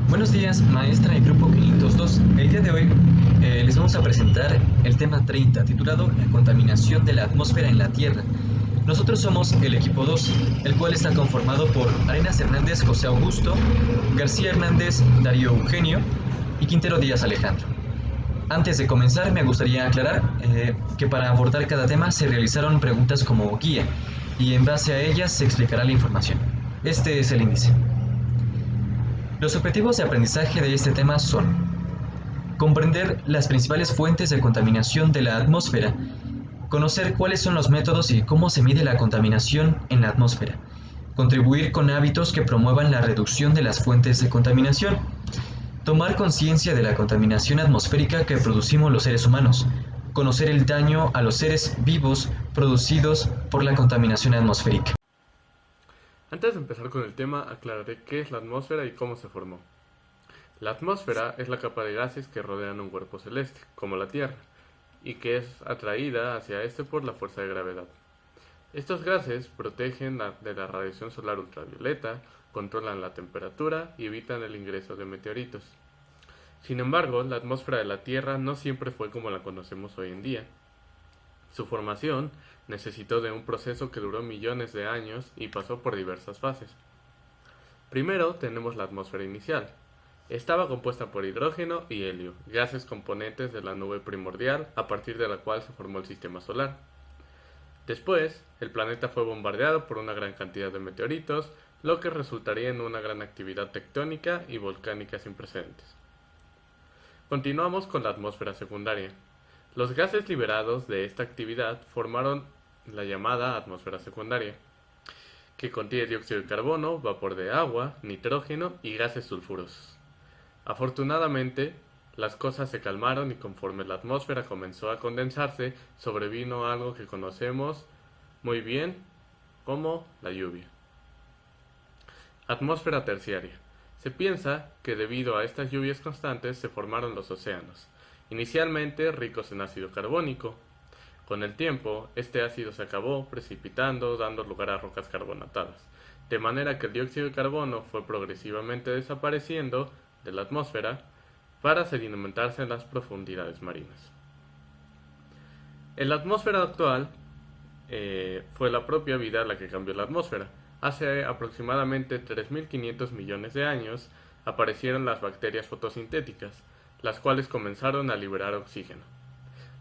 Buenos días, maestra y grupo 502. El día de hoy les vamos a presentar el tema 30, titulado La contaminación de la atmósfera en la Tierra. Nosotros somos el equipo 2, el cual está conformado por Arenas Hernández José Augusto, García Hernández Darío Eugenio y Quintero Díaz Alejandro. Antes de comenzar, me gustaría aclarar que para abordar cada tema se realizaron preguntas como guía y en base a ellas se explicará la información. Este es el índice. Los objetivos de aprendizaje de este tema son comprender las principales fuentes de contaminación de la atmósfera, conocer cuáles son los métodos y cómo se mide la contaminación en la atmósfera, contribuir con hábitos que promuevan la reducción de las fuentes de contaminación, tomar conciencia de la contaminación atmosférica que producimos los seres humanos, conocer el daño a los seres vivos producidos por la contaminación atmosférica. Antes de empezar con el tema, aclararé qué es la atmósfera y cómo se formó. La atmósfera es la capa de gases que rodean un cuerpo celeste, como la Tierra, y que es atraída hacia este por la fuerza de gravedad. Estos gases protegen de la radiación solar ultravioleta, controlan la temperatura y evitan el ingreso de meteoritos. Sin embargo, la atmósfera de la Tierra no siempre fue como la conocemos hoy en día. Su formación necesitó de un proceso que duró millones de años y pasó por diversas fases. Primero tenemos la atmósfera inicial. Estaba compuesta por hidrógeno y helio, gases componentes de la nube primordial a partir de la cual se formó el sistema solar. Después, el planeta fue bombardeado por una gran cantidad de meteoritos, lo que resultaría en una gran actividad tectónica y volcánica sin precedentes. Continuamos con la atmósfera secundaria. Los gases liberados de esta actividad formaron la llamada atmósfera secundaria, que contiene dióxido de carbono, vapor de agua, nitrógeno y gases sulfurosos. Afortunadamente, las cosas se calmaron y conforme la atmósfera comenzó a condensarse, sobrevino algo que conocemos muy bien como la lluvia. Atmósfera terciaria. Se piensa que debido a estas lluvias constantes se formaron los océanos, inicialmente ricos en ácido carbónico. Con el tiempo, este ácido se acabó precipitando, dando lugar a rocas carbonatadas, de manera que el dióxido de carbono fue progresivamente desapareciendo de la atmósfera para sedimentarse en las profundidades marinas. En la atmósfera actual, fue la propia vida la que cambió la atmósfera. Hace aproximadamente 3.500 millones de años aparecieron las bacterias fotosintéticas, las cuales comenzaron a liberar oxígeno.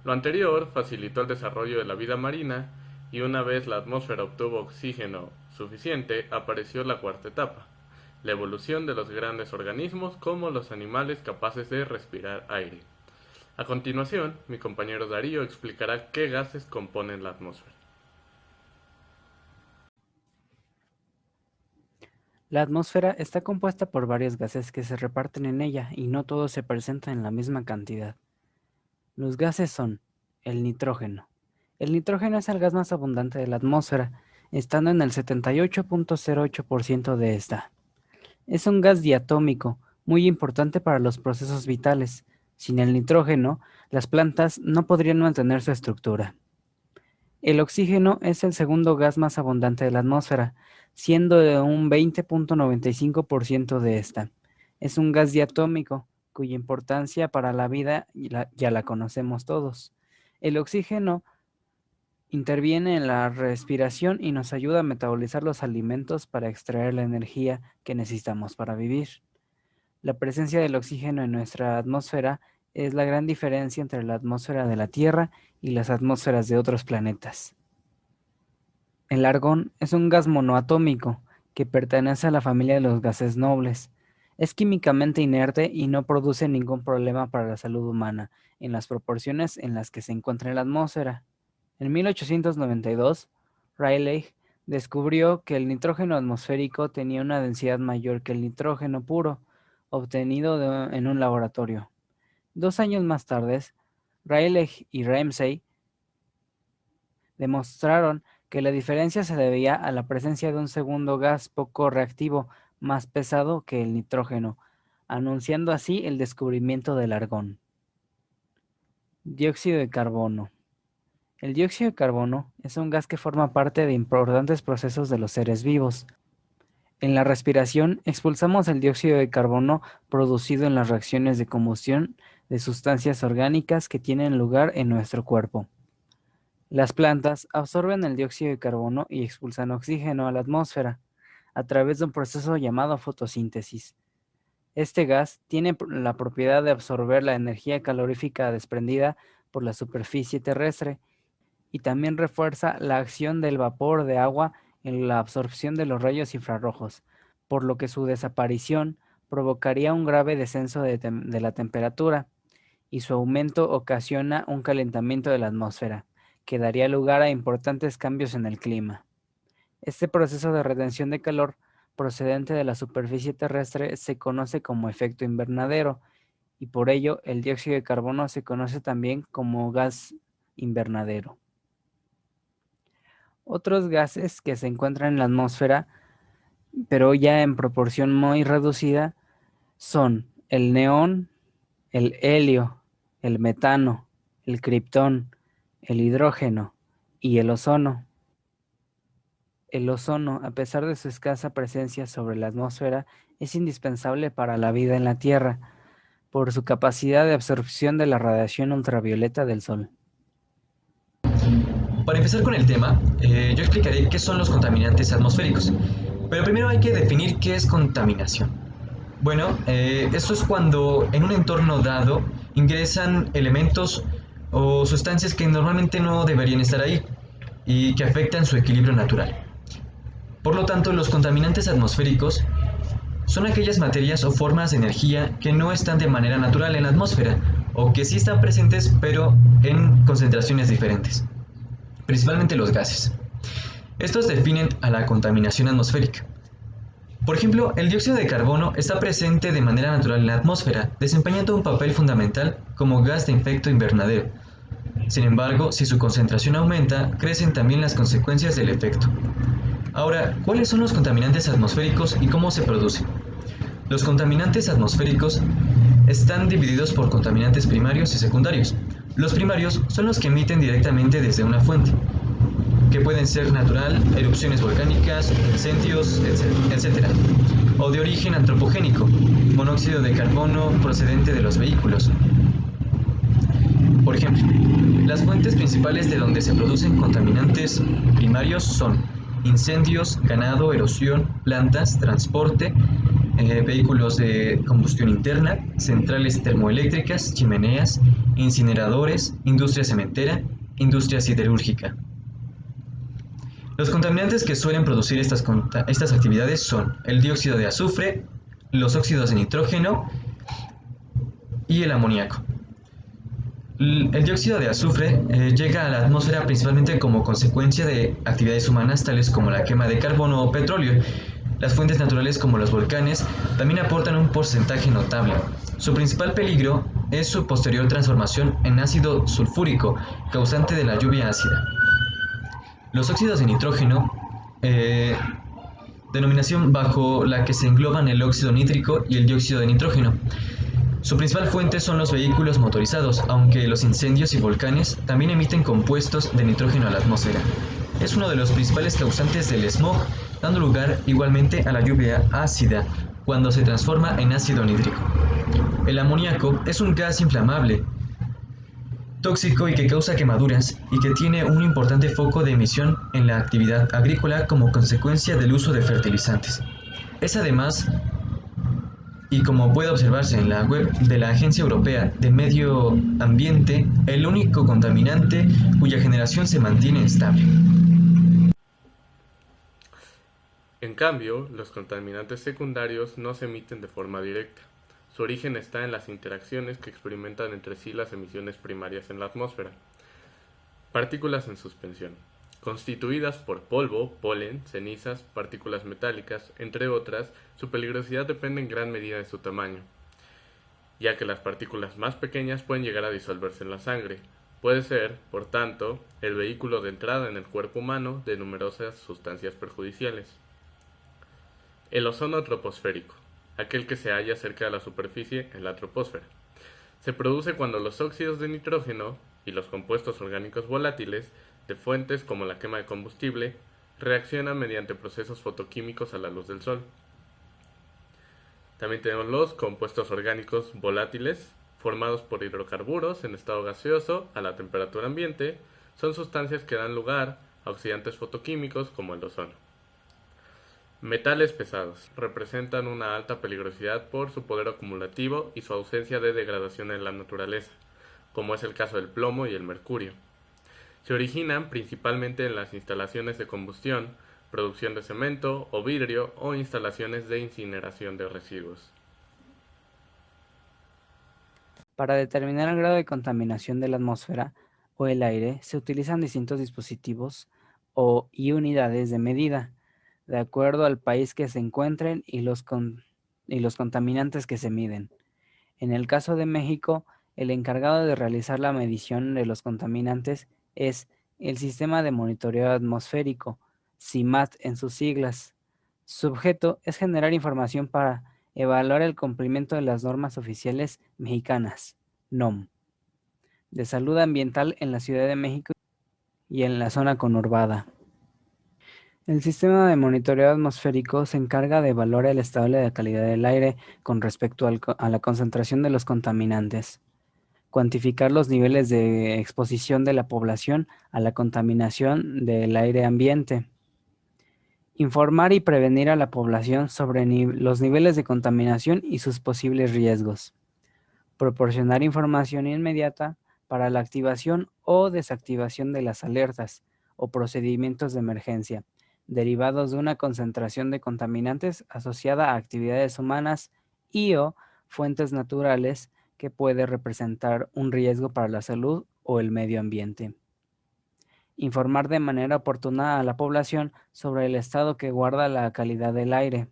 Lo anterior facilitó el desarrollo de la vida marina y una vez la atmósfera obtuvo oxígeno suficiente, apareció la cuarta etapa, la evolución de los grandes organismos como los animales capaces de respirar aire. A continuación, mi compañero Darío explicará qué gases componen la atmósfera. La atmósfera está compuesta por varios gases que se reparten en ella y no todos se presentan en la misma cantidad. Los gases son el nitrógeno. El nitrógeno es el gas más abundante de la atmósfera, estando en el 78.08% de esta. Es un gas diatómico, muy importante para los procesos vitales. Sin el nitrógeno, las plantas no podrían mantener su estructura. El oxígeno es el segundo gas más abundante de la atmósfera, siendo de un 20.95% de esta. Es un gas diatómico, cuya importancia para la vida ya la conocemos todos. El oxígeno interviene en la respiración y nos ayuda a metabolizar los alimentos para extraer la energía que necesitamos para vivir. La presencia del oxígeno en nuestra atmósfera es la gran diferencia entre la atmósfera de la Tierra y las atmósferas de otros planetas. El argón es un gas monoatómico que pertenece a la familia de los gases nobles. Es químicamente inerte y no produce ningún problema para la salud humana en las proporciones en las que se encuentra en la atmósfera. En 1892, Rayleigh descubrió que el nitrógeno atmosférico tenía una densidad mayor que el nitrógeno puro, obtenido en un laboratorio. 2 años más tarde, Rayleigh y Ramsay demostraron que la diferencia se debía a la presencia de un segundo gas poco reactivo más pesado que el nitrógeno, anunciando así el descubrimiento del argón. Dióxido de carbono. El dióxido de carbono es un gas que forma parte de importantes procesos de los seres vivos. En la respiración expulsamos el dióxido de carbono producido en las reacciones de combustión de sustancias orgánicas que tienen lugar en nuestro cuerpo. Las plantas absorben el dióxido de carbono y expulsan oxígeno a la atmósfera a través de un proceso llamado fotosíntesis. Este gas tiene la propiedad de absorber la energía calorífica desprendida por la superficie terrestre y también refuerza la acción del vapor de agua en la absorción de los rayos infrarrojos, por lo que su desaparición provocaría un grave descenso de la temperatura y su aumento ocasiona un calentamiento de la atmósfera, que daría lugar a importantes cambios en el clima. Este proceso de retención de calor procedente de la superficie terrestre se conoce como efecto invernadero y por ello el dióxido de carbono se conoce también como gas invernadero. Otros gases que se encuentran en la atmósfera, pero ya en proporción muy reducida, son el neón, el helio, el metano, el criptón, el hidrógeno y el ozono. El ozono, a pesar de su escasa presencia sobre la atmósfera, es indispensable para la vida en la Tierra, por su capacidad de absorción de la radiación ultravioleta del Sol. Para empezar con el tema, yo explicaré qué son los contaminantes atmosféricos. Pero primero hay que definir qué es contaminación. Bueno, esto es cuando en un entorno dado ingresan elementos o sustancias que normalmente no deberían estar ahí y que afectan su equilibrio natural. Por lo tanto, los contaminantes atmosféricos son aquellas materias o formas de energía que no están de manera natural en la atmósfera o que sí están presentes pero en concentraciones diferentes, principalmente los gases. Estos definen a la contaminación atmosférica. Por ejemplo, el dióxido de carbono está presente de manera natural en la atmósfera, desempeñando un papel fundamental como gas de efecto invernadero. Sin embargo, si su concentración aumenta, crecen también las consecuencias del efecto. Ahora, ¿cuáles son los contaminantes atmosféricos y cómo se producen? Los contaminantes atmosféricos están divididos por contaminantes primarios y secundarios. Los primarios son los que emiten directamente desde una fuente, que pueden ser natural, erupciones volcánicas, incendios, etc. O de origen antropogénico, monóxido de carbono procedente de los vehículos. Por ejemplo, las fuentes principales de donde se producen contaminantes primarios son incendios, ganado, erosión, plantas, transporte, vehículos de combustión interna, centrales termoeléctricas, chimeneas, incineradores, industria cementera, industria siderúrgica. Los contaminantes que suelen producir estas actividades son el dióxido de azufre, los óxidos de nitrógeno y el amoníaco. El dióxido de azufre llega a la atmósfera principalmente como consecuencia de actividades humanas tales como la quema de carbono o petróleo. Las fuentes naturales como los volcanes también aportan un porcentaje notable. Su principal peligro es su posterior transformación en ácido sulfúrico, causante de la lluvia ácida. Los óxidos de nitrógeno, denominación bajo la que se engloban el óxido nítrico y el dióxido de nitrógeno. Su principal fuente son los vehículos motorizados, aunque los incendios y volcanes también emiten compuestos de nitrógeno a la atmósfera. Es uno de los principales causantes del smog, dando lugar igualmente a la lluvia ácida cuando se transforma en ácido nítrico. El amoníaco es un gas inflamable, tóxico y que causa quemaduras y que tiene un importante foco de emisión en la actividad agrícola como consecuencia del uso de fertilizantes. Es además, y como puede observarse en la web de la Agencia Europea de Medio Ambiente, el único contaminante cuya generación se mantiene estable. En cambio, los contaminantes secundarios no se emiten de forma directa. Su origen está en las interacciones que experimentan entre sí las emisiones primarias en la atmósfera. Partículas en suspensión, constituidas por polvo, polen, cenizas, partículas metálicas, entre otras. Su peligrosidad depende en gran medida de su tamaño, ya que las partículas más pequeñas pueden llegar a disolverse en la sangre. Puede ser, por tanto, el vehículo de entrada en el cuerpo humano de numerosas sustancias perjudiciales. El ozono troposférico, aquel que se halla cerca de la superficie en la troposfera, se produce cuando los óxidos de nitrógeno y los compuestos orgánicos volátiles de fuentes como la quema de combustible reacciona mediante procesos fotoquímicos a la luz del sol. También tenemos los compuestos orgánicos volátiles, formados por hidrocarburos en estado gaseoso a la temperatura ambiente. Son sustancias que dan lugar a oxidantes fotoquímicos como el ozono. Metales pesados representan una alta peligrosidad por su poder acumulativo y su ausencia de degradación en la naturaleza, como es el caso del plomo y el mercurio. Se originan principalmente en las instalaciones de combustión, producción de cemento o vidrio o instalaciones de incineración de residuos. Para determinar el grado de contaminación de la atmósfera o el aire, se utilizan distintos dispositivos y unidades de medida, de acuerdo al país que se encuentren y los contaminantes que se miden. En el caso de México, el encargado de realizar la medición de los contaminantes es el Sistema de Monitoreo Atmosférico, CIMAT en sus siglas. Su objeto es generar información para evaluar el cumplimiento de las normas oficiales mexicanas, NOM, de salud ambiental en la Ciudad de México y en la zona conurbada. El sistema de monitoreo atmosférico se encarga de evaluar el estado de la calidad del aire con respecto a la concentración de los contaminantes, cuantificar los niveles de exposición de la población a la contaminación del aire ambiente, informar y prevenir a la población sobre los niveles de contaminación y sus posibles riesgos, proporcionar información inmediata para la activación o desactivación de las alertas o procedimientos de emergencia derivados de una concentración de contaminantes asociada a actividades humanas y o fuentes naturales que puede representar un riesgo para la salud o el medio ambiente. Informar de manera oportuna a la población sobre el estado que guarda la calidad del aire.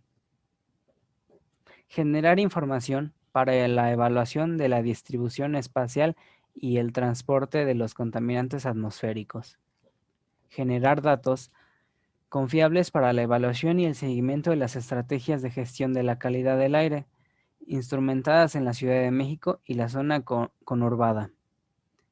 Generar información para la evaluación de la distribución espacial y el transporte de los contaminantes atmosféricos. Generar datos confiables para la evaluación y el seguimiento de las estrategias de gestión de la calidad del aire, instrumentadas en la Ciudad de México y la zona conurbada.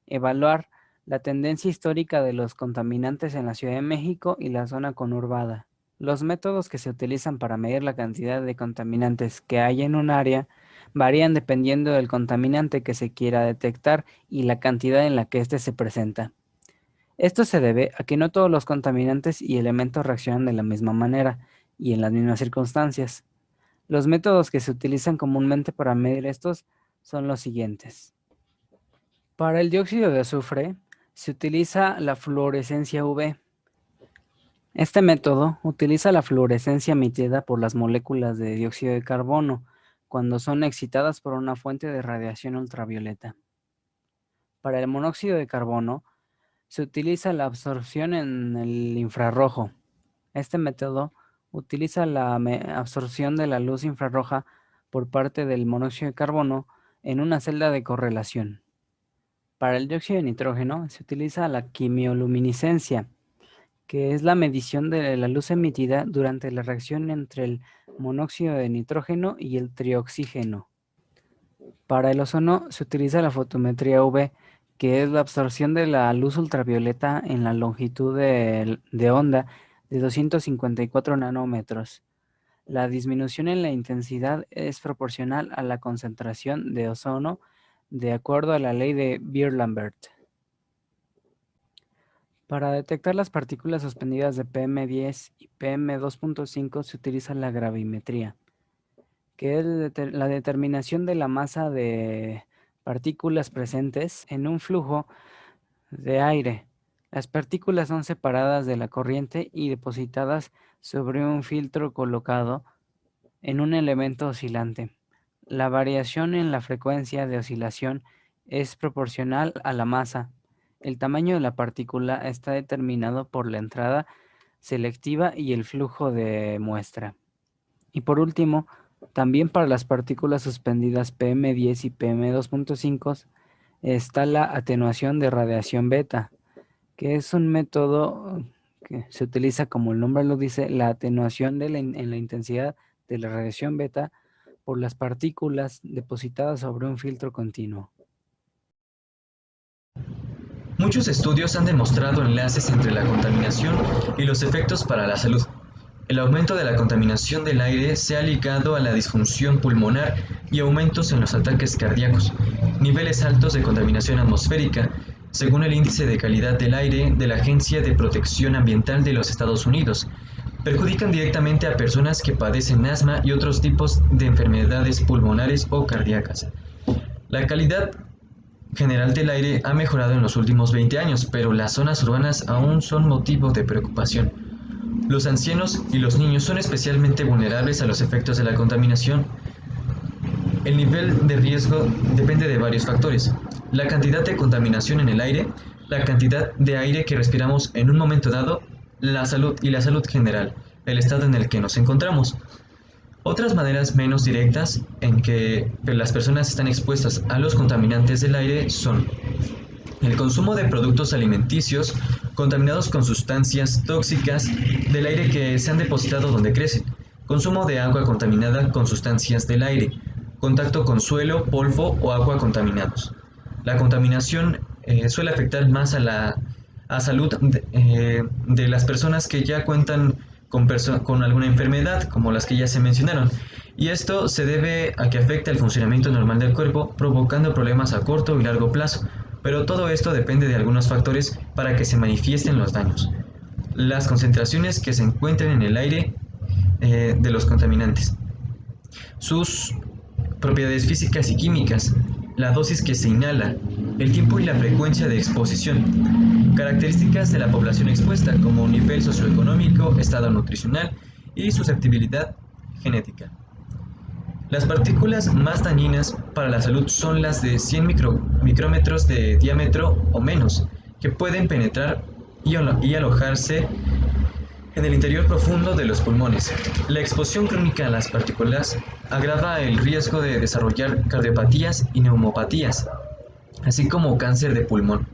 Evaluar la tendencia histórica de los contaminantes en la Ciudad de México y la zona conurbada. Los métodos que se utilizan para medir la cantidad de contaminantes que hay en un área varían dependiendo del contaminante que se quiera detectar y la cantidad en la que éste se presenta. Esto se debe a que no todos los contaminantes y elementos reaccionan de la misma manera y en las mismas circunstancias. Los métodos que se utilizan comúnmente para medir estos son los siguientes. Para el dióxido de azufre se utiliza la fluorescencia UV. Este método utiliza la fluorescencia emitida por las moléculas de dióxido de carbono cuando son excitadas por una fuente de radiación ultravioleta. Para el monóxido de carbono se utiliza la absorción en el infrarrojo. Este método utiliza la absorción de la luz infrarroja por parte del monóxido de carbono en una celda de correlación. Para el dióxido de nitrógeno se utiliza la quimioluminiscencia, que es la medición de la luz emitida durante la reacción entre el monóxido de nitrógeno y el trioxígeno. Para el ozono se utiliza la fotometría UV, que es la absorción de la luz ultravioleta en la longitud de onda de 254 nanómetros. La disminución en la intensidad es proporcional a la concentración de ozono de acuerdo a la ley de Beer-Lambert. Para detectar las partículas suspendidas de PM10 y PM2.5 se utiliza la gravimetría, que es la determinación de la masa de partículas presentes en un flujo de aire. Las partículas son separadas de la corriente y depositadas sobre un filtro colocado en un elemento oscilante. La variación en la frecuencia de oscilación es proporcional a la masa. El tamaño de la partícula está determinado por la entrada selectiva y el flujo de muestra. Y por último, también para las partículas suspendidas PM10 y PM2.5 está la atenuación de radiación beta, que es un método que se utiliza, como el nombre lo dice, la atenuación en la intensidad de la radiación beta por las partículas depositadas sobre un filtro continuo. Muchos estudios han demostrado enlaces entre la contaminación y los efectos para la salud. El aumento de la contaminación del aire se ha ligado a la disfunción pulmonar y aumentos en los ataques cardíacos. Niveles altos de contaminación atmosférica, según el Índice de Calidad del Aire de la Agencia de Protección Ambiental de los Estados Unidos, perjudican directamente a personas que padecen asma y otros tipos de enfermedades pulmonares o cardíacas. La calidad general del aire ha mejorado en los últimos 20 años, pero las zonas urbanas aún son motivo de preocupación. Los ancianos y los niños son especialmente vulnerables a los efectos de la contaminación. El nivel de riesgo depende de varios factores: la cantidad de contaminación en el aire, la cantidad de aire que respiramos en un momento dado, la salud y la salud general, el estado en el que nos encontramos. Otras maneras menos directas en que las personas están expuestas a los contaminantes del aire son el consumo de productos alimenticios contaminados con sustancias tóxicas del aire que se han depositado donde crecen, consumo de agua contaminada con sustancias del aire, contacto con suelo, polvo o agua contaminados. La contaminación suele afectar más a la salud de las personas que ya cuentan con alguna enfermedad, como las que ya se mencionaron, y esto se debe a que afecta el funcionamiento normal del cuerpo, provocando problemas a corto y largo plazo, pero todo esto depende de algunos factores para que se manifiesten los daños. Las concentraciones que se encuentran en el aire de los contaminantes, sus propiedades físicas y químicas, la dosis que se inhala, el tiempo y la frecuencia de exposición, características de la población expuesta como nivel socioeconómico, estado nutricional y susceptibilidad genética. Las partículas más dañinas para la salud son las de 100 micrómetros de diámetro o menos, que pueden penetrar y alojarse en el interior profundo de los pulmones. La exposición crónica a las partículas agrava el riesgo de desarrollar cardiopatías y neumopatías, así como cáncer de pulmón.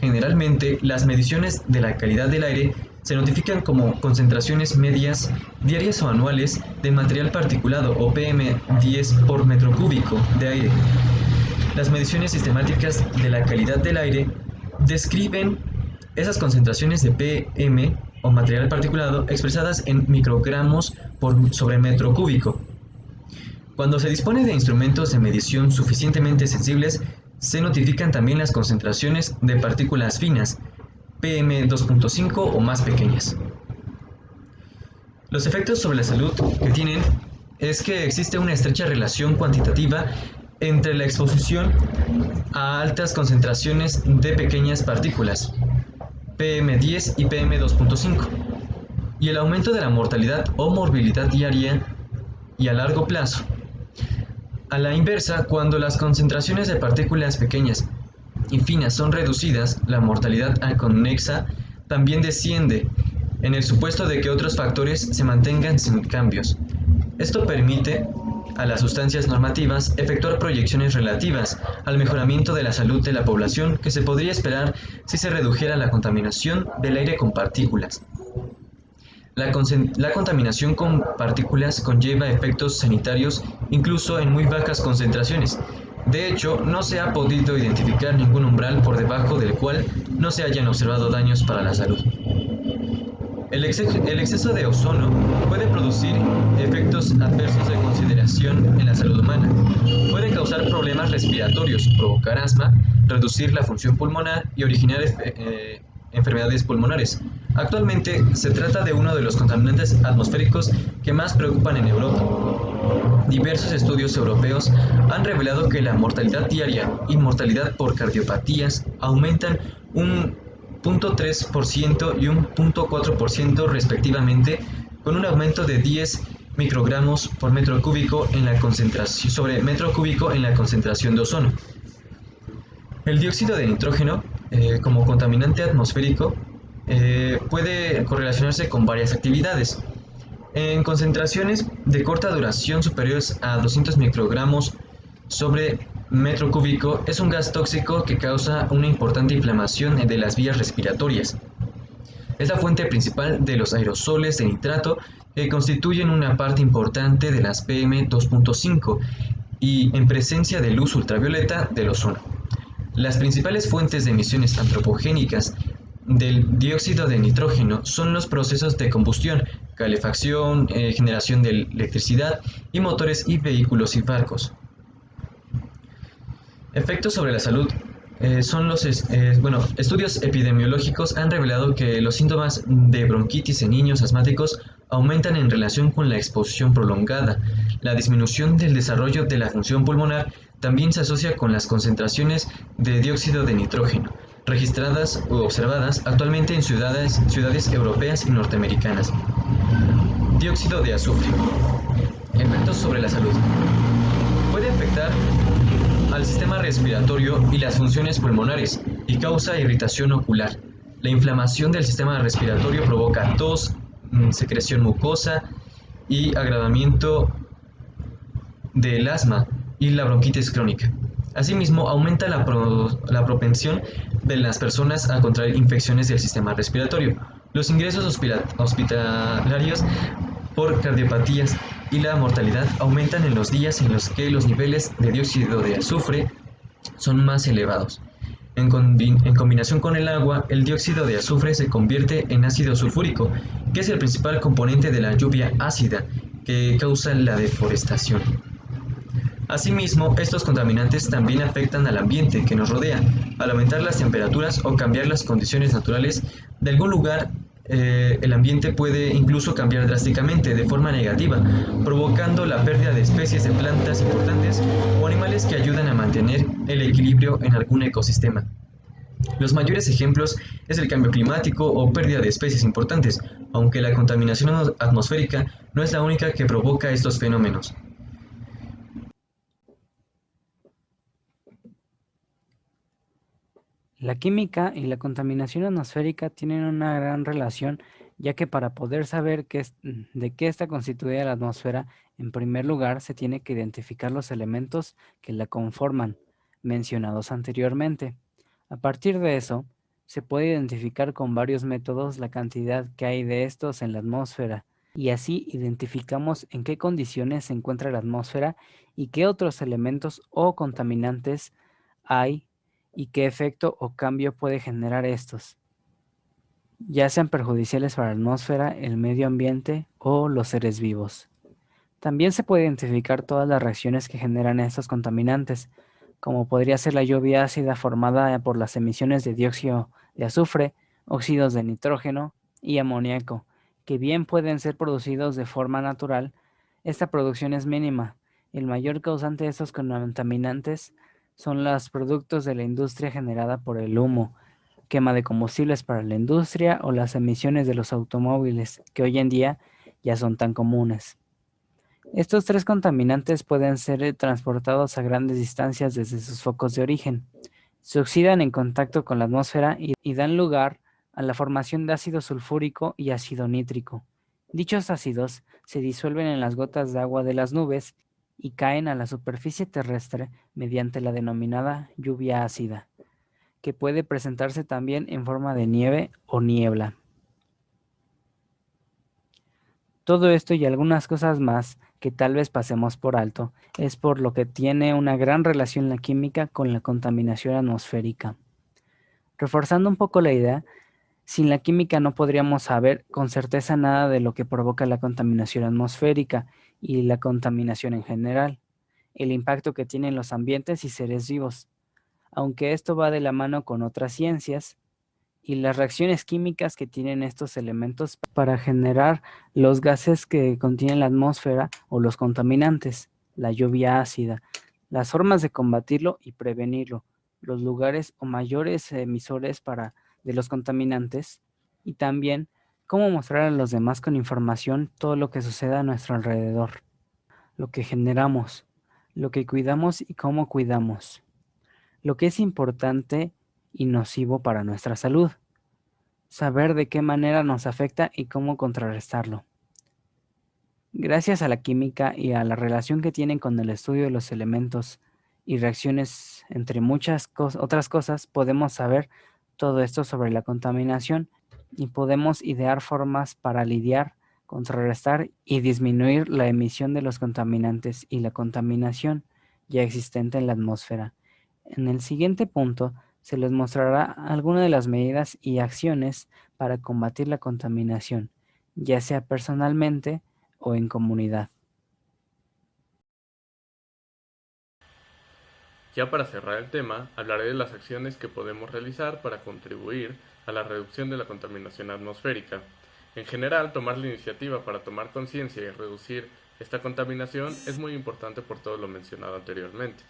Generalmente, las mediciones de la calidad del aire se notifican como concentraciones medias, diarias o anuales de material particulado o PM10 por metro cúbico de aire. Las mediciones sistemáticas de la calidad del aire describen esas concentraciones de PM o material particulado expresadas en microgramos sobre metro cúbico. Cuando se dispone de instrumentos de medición suficientemente sensibles, se notifican también las concentraciones de partículas finas, PM2.5 o más pequeñas. Los efectos sobre la salud que tienen es que existe una estrecha relación cuantitativa entre la exposición a altas concentraciones de pequeñas partículas, PM10 y PM2.5, y el aumento de la mortalidad o morbilidad diaria y a largo plazo. A la inversa, cuando las concentraciones de partículas pequeñas y finas son reducidas, la mortalidad connexa también desciende, en el supuesto de que otros factores se mantengan sin cambios. Esto permite a las sustancias normativas efectuar proyecciones relativas al mejoramiento de la salud de la población que se podría esperar si se redujera la contaminación del aire con partículas. La contaminación con partículas conlleva efectos sanitarios incluso en muy bajas concentraciones. De hecho, no se ha podido identificar ningún umbral por debajo del cual no se hayan observado daños para la salud. El exceso de ozono puede producir efectos adversos de consideración en la salud humana. Puede causar problemas respiratorios, provocar asma, reducir la función pulmonar y originar enfermedades pulmonares. Actualmente se trata de uno de los contaminantes atmosféricos que más preocupan en Europa. Diversos estudios europeos han revelado que la mortalidad diaria y mortalidad por cardiopatías aumentan un 0.3% y un 0.4% respectivamente, con un aumento de 10 microgramos por metro cúbico en la concentración sobre metro cúbico en la concentración de ozono. El dióxido de nitrógeno, como contaminante atmosférico, puede correlacionarse con varias actividades. En concentraciones de corta duración superiores a 200 microgramos sobre metro cúbico, es un gas tóxico que causa una importante inflamación de las vías respiratorias. Es la fuente principal de los aerosoles de nitrato que constituyen una parte importante de las PM2.5 y en presencia de luz ultravioleta del ozono. Las principales fuentes de emisiones antropogénicas del dióxido de nitrógeno son los procesos de combustión, calefacción, generación de electricidad y motores y vehículos y barcos. Efectos sobre la salud. Estudios epidemiológicos han revelado que los síntomas de bronquitis en niños asmáticos aumentan en relación con la exposición prolongada. La disminución del desarrollo de la función pulmonar también se asocia con las concentraciones de dióxido de nitrógeno, registradas o observadas actualmente en ciudades europeas y norteamericanas. Dióxido de azufre. Efectos sobre la salud. Puede afectar al sistema respiratorio y las funciones pulmonares y causa irritación ocular. La inflamación del sistema respiratorio provoca tos, secreción mucosa y agravamiento del asma y la bronquitis crónica. Asimismo, aumenta la propensión de las personas a contraer infecciones del sistema respiratorio. Los ingresos hospitalarios por cardiopatías y la mortalidad aumentan en los días en los que los niveles de dióxido de azufre son más elevados. En combinación con el agua, el dióxido de azufre se convierte en ácido sulfúrico, que es el principal componente de la lluvia ácida que causa la deforestación. Asimismo, estos contaminantes también afectan al ambiente que nos rodea. Al aumentar las temperaturas o cambiar las condiciones naturales de algún lugar, el ambiente puede incluso cambiar drásticamente de forma negativa, provocando la pérdida de especies de plantas importantes o animales que ayudan a mantener el equilibrio en algún ecosistema. Los mayores ejemplos es el cambio climático o pérdida de especies importantes, aunque la contaminación atmosférica no es la única que provoca estos fenómenos. La química y la contaminación atmosférica tienen una gran relación, ya que para poder saber de qué está constituida la atmósfera, en primer lugar se tiene que identificar los elementos que la conforman, mencionados anteriormente. A partir de eso, se puede identificar con varios métodos la cantidad que hay de estos en la atmósfera, y así identificamos en qué condiciones se encuentra la atmósfera y qué otros elementos o contaminantes hay y qué efecto o cambio puede generar estos, ya sean perjudiciales para la atmósfera, el medio ambiente o los seres vivos. También se puede identificar todas las reacciones que generan estos contaminantes, como podría ser la lluvia ácida formada por las emisiones de dióxido de azufre, óxidos de nitrógeno y amoníaco, que bien pueden ser producidos de forma natural. Esta producción es mínima. El mayor causante de estos contaminantes son los productos de la industria generada por el humo, quema de combustibles para la industria o las emisiones de los automóviles, que hoy en día ya son tan comunes. Estos tres contaminantes pueden ser transportados a grandes distancias desde sus focos de origen. Se oxidan en contacto con la atmósfera y dan lugar a la formación de ácido sulfúrico y ácido nítrico. Dichos ácidos se disuelven en las gotas de agua de las nubes y caen a la superficie terrestre mediante la denominada lluvia ácida, que puede presentarse también en forma de nieve o niebla. Todo esto y algunas cosas más que tal vez pasemos por alto es por lo que tiene una gran relación la química con la contaminación atmosférica. Reforzando un poco la idea, sin la química no podríamos saber con certeza nada de lo que provoca la contaminación atmosférica y la contaminación en general, el impacto que tienen los ambientes y seres vivos, aunque esto va de la mano con otras ciencias y las reacciones químicas que tienen estos elementos para generar los gases que contiene la atmósfera o los contaminantes, la lluvia ácida, las formas de combatirlo y prevenirlo, los lugares o mayores emisores de los contaminantes y también cómo mostrar a los demás con información todo lo que sucede a nuestro alrededor, lo que generamos, lo que cuidamos y cómo cuidamos, lo que es importante y nocivo para nuestra salud, saber de qué manera nos afecta y cómo contrarrestarlo. Gracias a la química y a la relación que tienen con el estudio de los elementos y reacciones entre muchas otras cosas, podemos saber todo esto sobre la contaminación y podemos idear formas para lidiar, contrarrestar y disminuir la emisión de los contaminantes y la contaminación ya existente en la atmósfera. En el siguiente punto se les mostrará algunas de las medidas y acciones para combatir la contaminación, ya sea personalmente o en comunidad. Ya para cerrar el tema, hablaré de las acciones que podemos realizar para contribuir a la reducción de la contaminación atmosférica. En general, tomar la iniciativa para tomar conciencia y reducir esta contaminación es muy importante por todo lo mencionado anteriormente.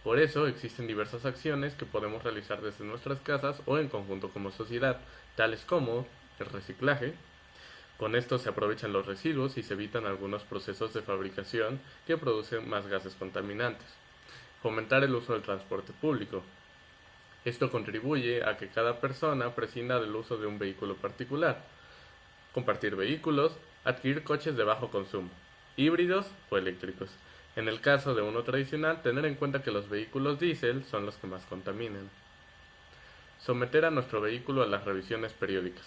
Por eso existen diversas acciones que podemos realizar desde nuestras casas o en conjunto como sociedad, tales como el reciclaje. Con esto se aprovechan los residuos y se evitan algunos procesos de fabricación que producen más gases contaminantes. Fomentar el uso del transporte público. Esto contribuye a que cada persona prescinda del uso de un vehículo particular. Compartir vehículos, adquirir coches de bajo consumo, híbridos o eléctricos. En el caso de uno tradicional, tener en cuenta que los vehículos diésel son los que más contaminan. Someter a nuestro vehículo a las revisiones periódicas.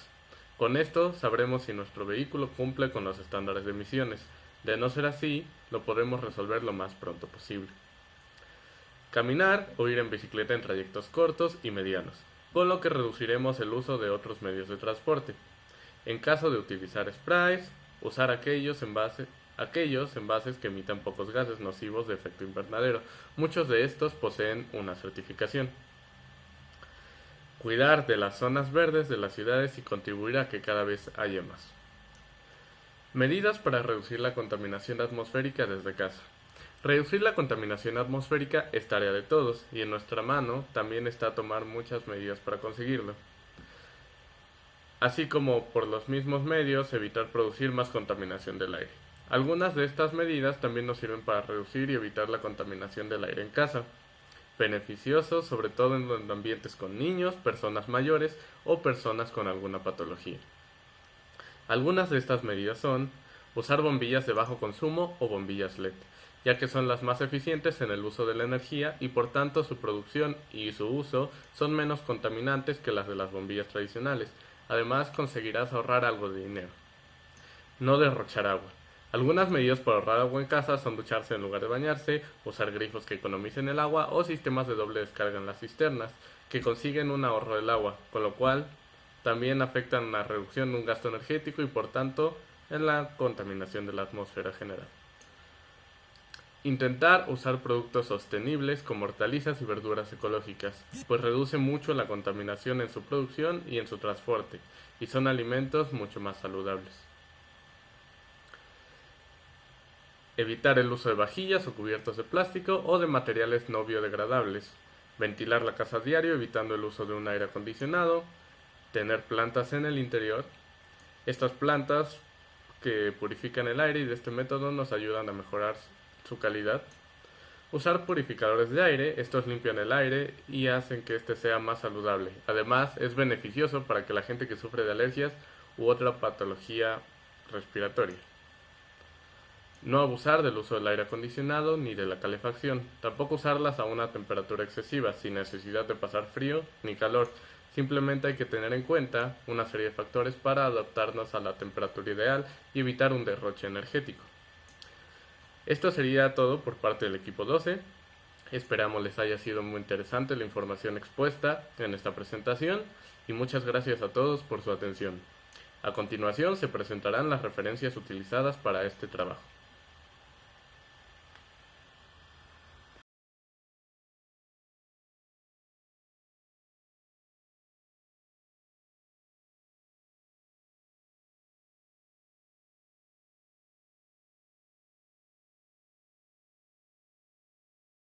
Con esto sabremos si nuestro vehículo cumple con los estándares de emisiones. De no ser así, lo podremos resolver lo más pronto posible. Caminar o ir en bicicleta en trayectos cortos y medianos, con lo que reduciremos el uso de otros medios de transporte. En caso de utilizar sprays, usar aquellos envases que emitan pocos gases nocivos de efecto invernadero. Muchos de estos poseen una certificación. Cuidar de las zonas verdes de las ciudades y contribuir a que cada vez haya más. Medidas para reducir la contaminación atmosférica desde casa. Reducir la contaminación atmosférica es tarea de todos y en nuestra mano también está tomar muchas medidas para conseguirlo. Así como por los mismos medios evitar producir más contaminación del aire. Algunas de estas medidas también nos sirven para reducir y evitar la contaminación del aire en casa. Beneficiosos sobre todo en ambientes con niños, personas mayores o personas con alguna patología. Algunas de estas medidas son usar bombillas de bajo consumo o bombillas LED, ya que son las más eficientes en el uso de la energía y por tanto su producción y su uso son menos contaminantes que las de las bombillas tradicionales. Además conseguirás ahorrar algo de dinero. No derrochar agua. Algunas medidas para ahorrar agua en casa son ducharse en lugar de bañarse, usar grifos que economicen el agua o sistemas de doble descarga en las cisternas, que consiguen un ahorro del agua, con lo cual también afectan la reducción de un gasto energético y por tanto en la contaminación de la atmósfera general. Intentar usar productos sostenibles como hortalizas y verduras ecológicas, pues reduce mucho la contaminación en su producción y en su transporte, y son alimentos mucho más saludables. Evitar el uso de vajillas o cubiertos de plástico o de materiales no biodegradables. Ventilar la casa a diario evitando el uso de un aire acondicionado. Tener plantas en el interior. Estas plantas que purifican el aire y de este método nos ayudan a mejorar su calidad. Usar purificadores de aire, estos limpian el aire y hacen que este sea más saludable. Además, es beneficioso para que la gente que sufre de alergias u otra patología respiratoria. No abusar del uso del aire acondicionado ni de la calefacción. Tampoco usarlas a una temperatura excesiva, sin necesidad de pasar frío ni calor. Simplemente hay que tener en cuenta una serie de factores para adaptarnos a la temperatura ideal y evitar un derroche energético. Esto sería todo por parte del equipo 12. Esperamos les haya sido muy interesante la información expuesta en esta presentación y muchas gracias a todos por su atención. A continuación se presentarán las referencias utilizadas para este trabajo.